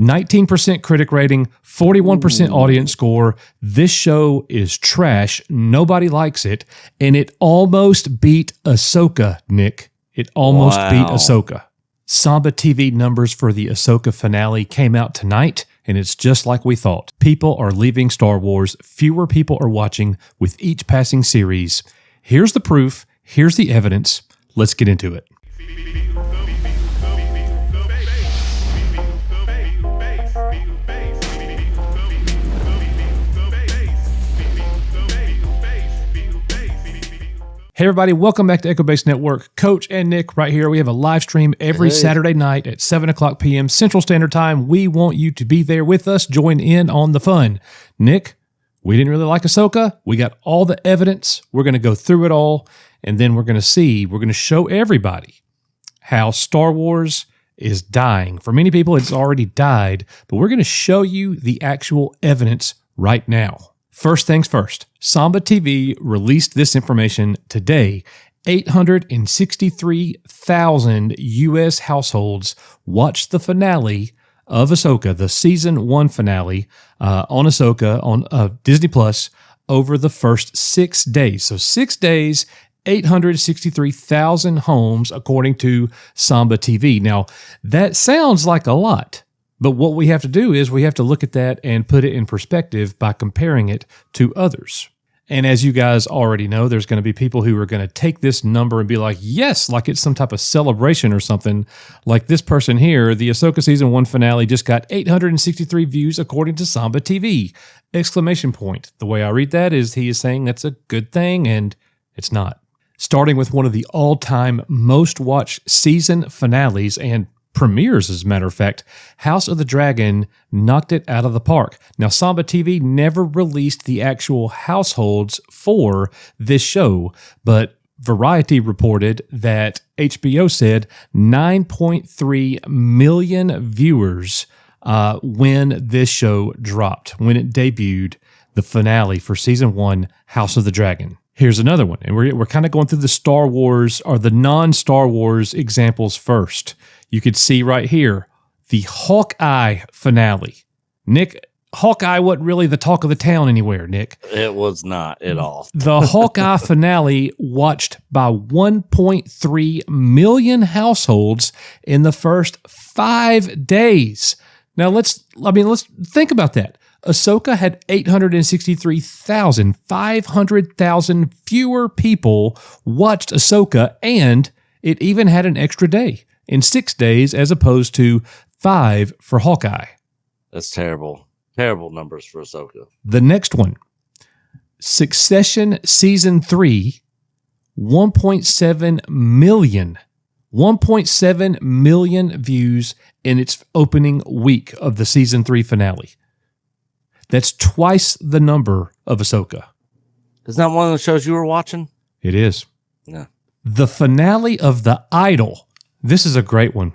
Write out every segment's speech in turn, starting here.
19% critic rating, 41% audience score. This show is trash. Nobody likes it. And it almost beat Ahsoka, Nick. It almost beat Ahsoka. Samba TV numbers for the Ahsoka finale came out tonight, and it's just like we thought. People are leaving Star Wars. Fewer people are watching with each passing series. Here's the proof. Here's the evidence. Let's get into it. Hey everybody, welcome back to Echo Base Network. Coach and Nick right here. We have a live stream every Saturday night at 7 o'clock p.m. Central Standard Time. We want you to be there with us. Join in on the fun. Nick, we didn't really like Ahsoka. We got all the evidence. We're going to go through it all, and then we're going to show everybody how Star Wars is dying. For many people, it's already died, but we're going to show you the actual evidence right now. First things first, Samba TV released this information today. 863,000 U.S. households watched the finale of Ahsoka, the season 1 finale on Ahsoka on Disney Plus over the first 6 days. So 6 days, 863,000 homes, according to Samba TV. Now, that sounds like a lot. But what we have to do is we have to look at that and put it in perspective by comparing it to others. And as you guys already know, there's going to be people who are going to take this number and be like, yes, like it's some type of celebration or something. Like this person here, the Ahsoka Season 1 finale just got 863 views according to Samba TV! Exclamation point. The way I read that is he is saying that's a good thing, and it's not. Starting with one of the all-time most watched season finales and premieres, as a matter of fact, House of the Dragon knocked it out of the park. Now, Samba TV never released the actual households for this show, but Variety reported that HBO said 9.3 million viewers when this show dropped, when it debuted, the finale for Season 1, House of the Dragon. Here's another one, and we're kind of going through the Star Wars, or the non-Star Wars examples first. You could see right here, the Hawkeye finale. Nick, Hawkeye wasn't really the talk of the town anywhere, Nick. It was not at all. The Hawkeye finale watched by 1.3 million households in the first 5 days. Now let's think about that. Ahsoka had 863,000, 500,000 fewer people watched Ahsoka, and it even had an extra day in 6 days as opposed to 5 for Hawkeye. That's terrible. Terrible numbers for Ahsoka. The next one, Succession Season 3, 1.7 million. 1.7 million views in its opening week of the Season 3 finale. That's twice the number of Ahsoka. Isn't that one of the shows you were watching? It is. Yeah. The finale of The Idol. This is a great one.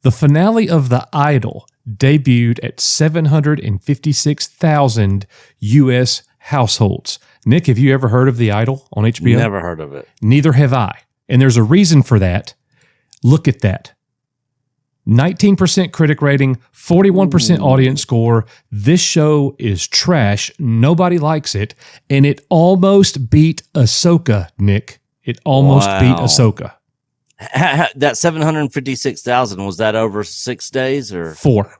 The finale of The Idol debuted at 756,000 U.S. households. Nick, have you ever heard of The Idol on HBO? Never heard of it. Neither have I. And there's a reason for that. Look at that. 19% critic rating, 41% audience score. This show is trash. Nobody likes it. And it almost beat Ahsoka, Nick. It almost beat Ahsoka. That 756,000, was that over 6 days or? Four.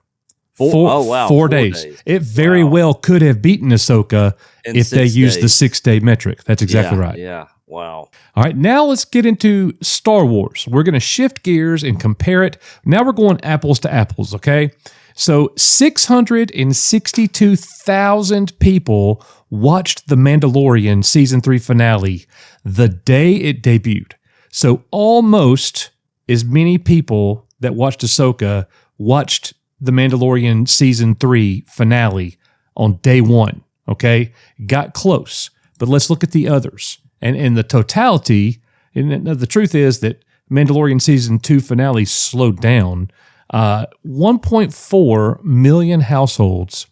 Oh, wow. 4 days. It very well could have beaten Ahsoka if they used the 6 day metric. That's exactly right. Yeah. Wow. All right, now let's get into Star Wars. We're going to shift gears and compare it. Now we're going apples to apples, okay? So 662,000 people watched The Mandalorian Season 3 finale the day it debuted. So almost as many people that watched Ahsoka watched The Mandalorian Season 3 finale on day 1, okay? Got close, but let's look at the others. And in the totality, and the truth is that Mandalorian Season 2 finale slowed down. 1.4 million households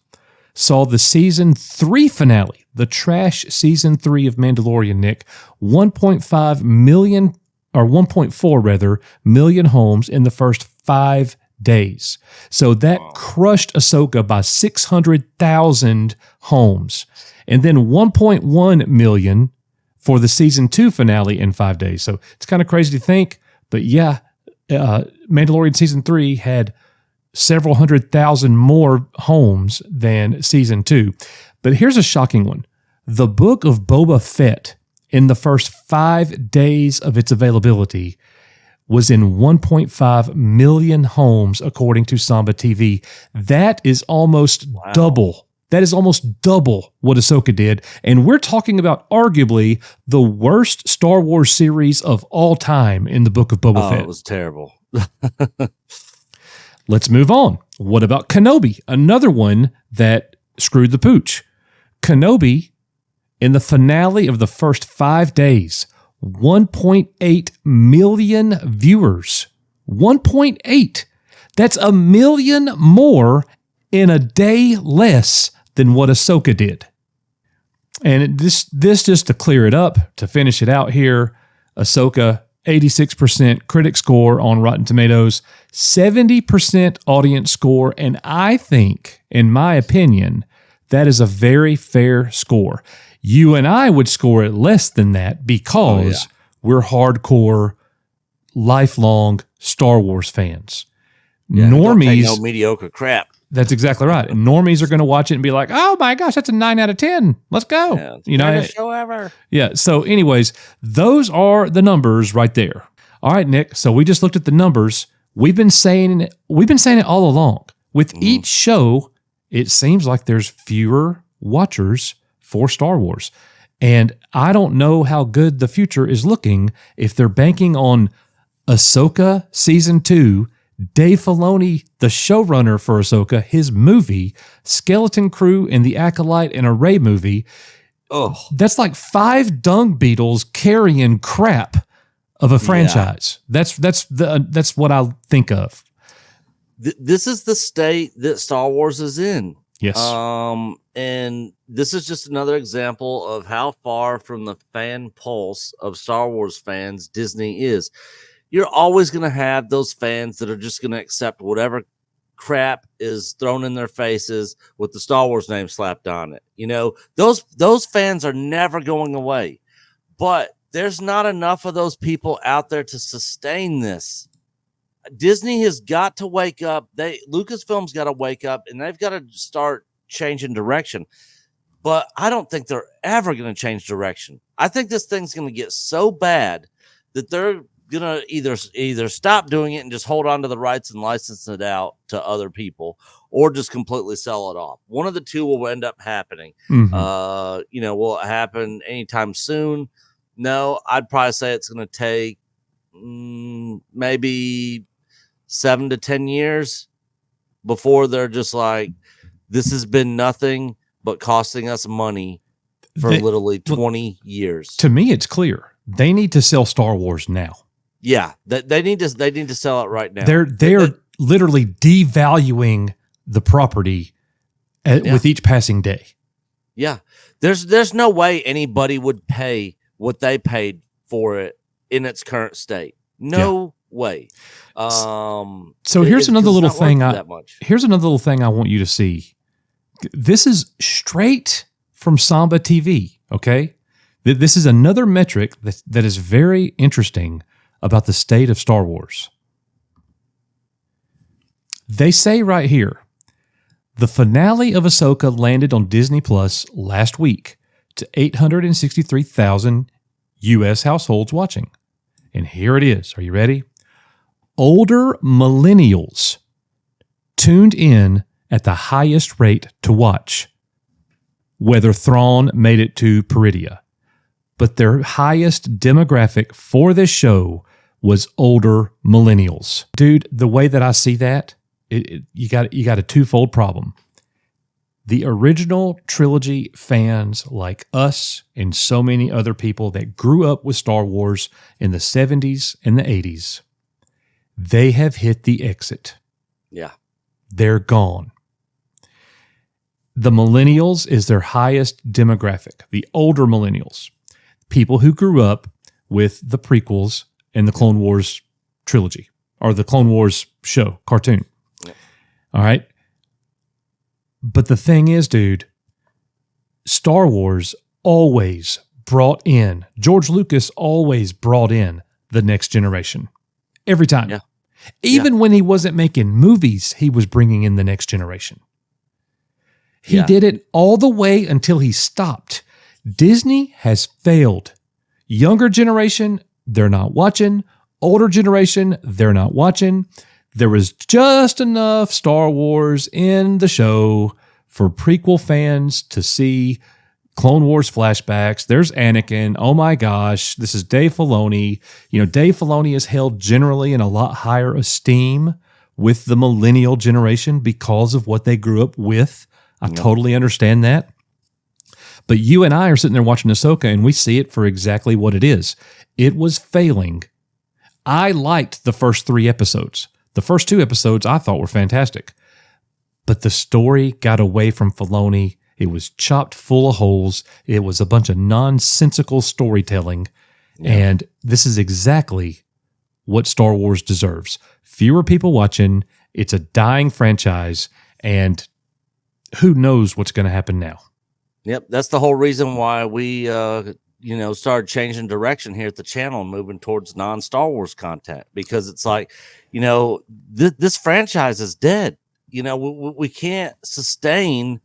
saw the Season 3 finale, the trash Season 3 of Mandalorian, Nick. 1.5 million, or 1.4 rather, million homes in the first 5 days. So that crushed Ahsoka by 600,000 homes. And then 1.1 million for the season 2 finale in 5 days. So it's kind of crazy to think, but yeah, Mandalorian season 3 had several 100,000 more homes than season 2. But here's a shocking one. The Book of Boba Fett, in the first 5 days of its availability, was in 1.5 million homes, according to Samba TV. That is almost double. That is almost double what Ahsoka did. And we're talking about arguably the worst Star Wars series of all time in the Book of Boba Fett. It was terrible. Let's move on. What about Kenobi? Another one that screwed the pooch. Kenobi, in the finale of the first 5 days, 1.8 million viewers. 1.8. That's a million more in a day less than what Ahsoka did. And this just to clear it up, to finish it out here, Ahsoka, 86% critic score on Rotten Tomatoes, 70% audience score, and I think, in my opinion, that is a very fair score. You and I would score it less than that because we're hardcore, lifelong Star Wars fans. Yeah, Normies, no mediocre crap. That's exactly right. And normies are going to watch it and be like, "Oh my gosh, that's a 9 out of 10. Let's go!" Yeah, you know, greatest show ever. Yeah. So, anyways, those are the numbers right there. All right, Nick. So we just looked at the numbers. We've been saying it all along. With each show, it seems like there's fewer watchers for Star Wars. And I don't know how good the future is looking if they're banking on Ahsoka Season 2, Dave Filoni, the showrunner for Ahsoka, his movie, Skeleton Crew and the Acolyte and a Rey movie. Oh, that's like 5 dung beetles carrying crap of a franchise. Yeah. That's what I think of. This is the state that Star Wars is in. Yes. And this is just another example of how far from the fan pulse of Star Wars fans Disney is. You're always going to have those fans that are just going to accept whatever crap is thrown in their faces with the Star Wars name slapped on it. You know, those fans are never going away. But there's not enough of those people out there to sustain this. Disney has got to wake up. Lucasfilm's got to wake up, and they've got to start changing direction. But I don't think they're ever going to change direction. I think this thing's going to get so bad that they're going to either stop doing it and just hold on to the rights and license it out to other people, or just completely sell it off. One of the two will end up happening. Mm-hmm. Will it happen anytime soon? No, I'd probably say it's going to take maybe 7 to 10 years before they're just like, this has been nothing but costing us money for literally 20 years. To me, it's clear. They need to sell Star Wars now. Yeah, they need to sell it right now. They're literally devaluing the property with each passing day. Yeah, there's no way anybody would pay what they paid for it in its current state. No way. So here's another little thing. Here's another little thing I want you to see. This is straight from Samba TV. Okay, this is another metric that is very interesting about the state of Star Wars. They say right here, the finale of Ahsoka landed on Disney Plus last week to 863,000 U.S. households watching. And here it is. Are you ready? Older millennials tuned in at the highest rate to watch, whether Thrawn made it to Peridia. But their highest demographic for this show was older millennials. Dude, the way that I see that, you got a twofold problem. The original trilogy fans like us and so many other people that grew up with Star Wars in the 70s and the 80s, they have hit the exit. Yeah. They're gone. The millennials is their highest demographic, the older millennials, people who grew up with the prequels and the Clone Wars trilogy, or the Clone Wars show, cartoon. All right. But the thing is, dude, Star Wars always brought in, George Lucas always brought in the next generation. Every time. Yeah. Even when he wasn't making movies, he was bringing in the next generation. He did it all the way until he stopped. Disney has failed. Younger generation, they're not watching. Older generation, they're not watching. There was just enough Star Wars in the show for prequel fans to see Clone Wars flashbacks. There's Anakin. Oh my gosh, this is Dave Filoni. You know, Dave Filoni is held generally in a lot higher esteem with the millennial generation because of what they grew up with. I totally understand that. But you and I are sitting there watching Ahsoka, and we see it for exactly what it is. It was failing. I liked the first 3 episodes. The first 2 episodes I thought were fantastic. But the story got away from Filoni. It was chopped full of holes. It was a bunch of nonsensical storytelling. Yeah. And this is exactly what Star Wars deserves. Fewer people watching. It's a dying franchise. And who knows what's going to happen now? Yep, that's the whole reason why we, started changing direction here at the channel and moving towards non-Star Wars content, because it's like, this franchise is dead. We can't sustain,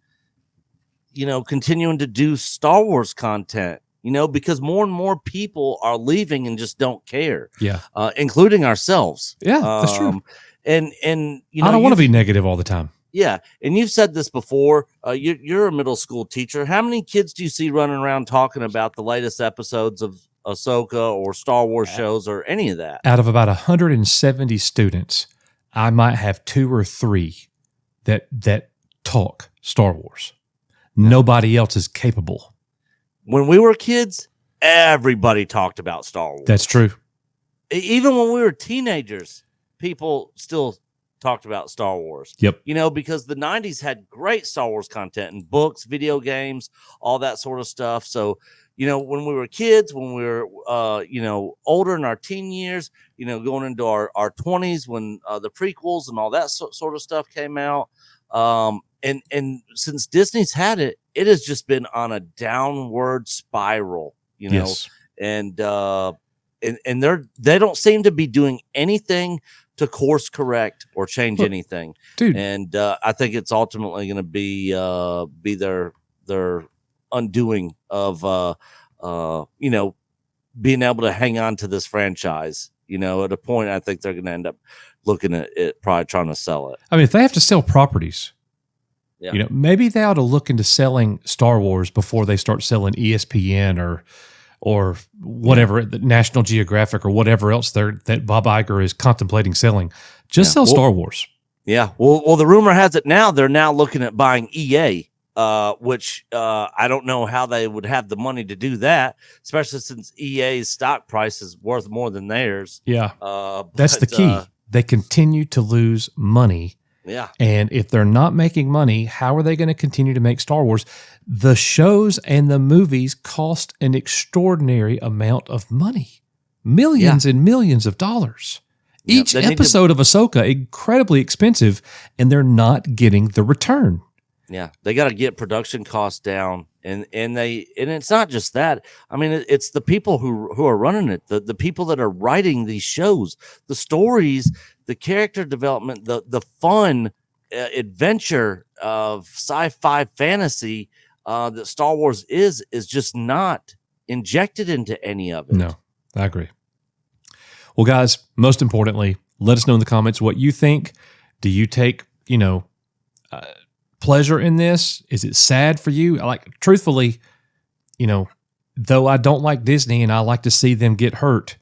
continuing to do Star Wars content, because more and more people are leaving and just don't care. Yeah, including ourselves. Yeah, that's true. And I don't want to be negative all the time. Yeah, and you've said this before. You're a middle school teacher. How many kids do you see running around talking about the latest episodes of Ahsoka or Star Wars shows or any of that? Out of about 170 students, I might have 2 or 3 that talk Star Wars. Nobody else is capable. When we were kids, everybody talked about Star Wars. That's true. Even when we were teenagers, people still talked about Star Wars. Yep. Because the 90s had great Star Wars content and books, video games, all that sort of stuff. So, when we were kids, when we were, older in our teen years, going into our 20s, when the prequels and all that sort of stuff came out. And since Disney's had it, it has just been on a downward spiral, Yes. and they don't seem to be doing anything to course correct or change anything, dude. And I think it's ultimately going to be their undoing of being able to hang on to this franchise. At a point, I think they're going to end up looking at it, probably trying to sell it. I mean, if they have to sell properties, maybe they ought to look into selling Star Wars before they start selling ESPN or whatever, the National Geographic or whatever else that Bob Iger is contemplating selling. Just sell Star Wars. Yeah. Well, the rumor has it now they're now looking at buying EA, which I don't know how they would have the money to do that, especially since EA's stock price is worth more than theirs. Yeah. That's the key. They continue to lose money. Yeah. And if they're not making money, how are they going to continue to make Star Wars? The shows and the movies cost an extraordinary amount of money. Millions and millions of dollars. Each episode of Ahsoka, incredibly expensive, and they're not getting the return. Yeah, they got to get production costs down, and it's not just that. I mean, it's the people who are running it, the people that are writing these shows, the stories, the character development, the fun adventure of sci-fi fantasy that Star Wars is just not injected into any of it. No, I agree. Well, guys, most importantly, let us know in the comments what you think. Do you take, pleasure in this? Is it sad for you? Truthfully, though I don't like Disney and I like to see them get hurt,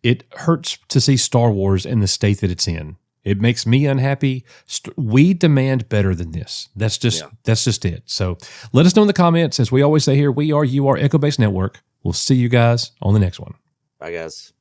it hurts to see Star Wars in the state that it's in. It makes me unhappy. We demand better than this. That's just it. So let us know in the comments. As we always say here, we are You Are Echo Base Network. We'll see you guys on the next one. Bye, guys.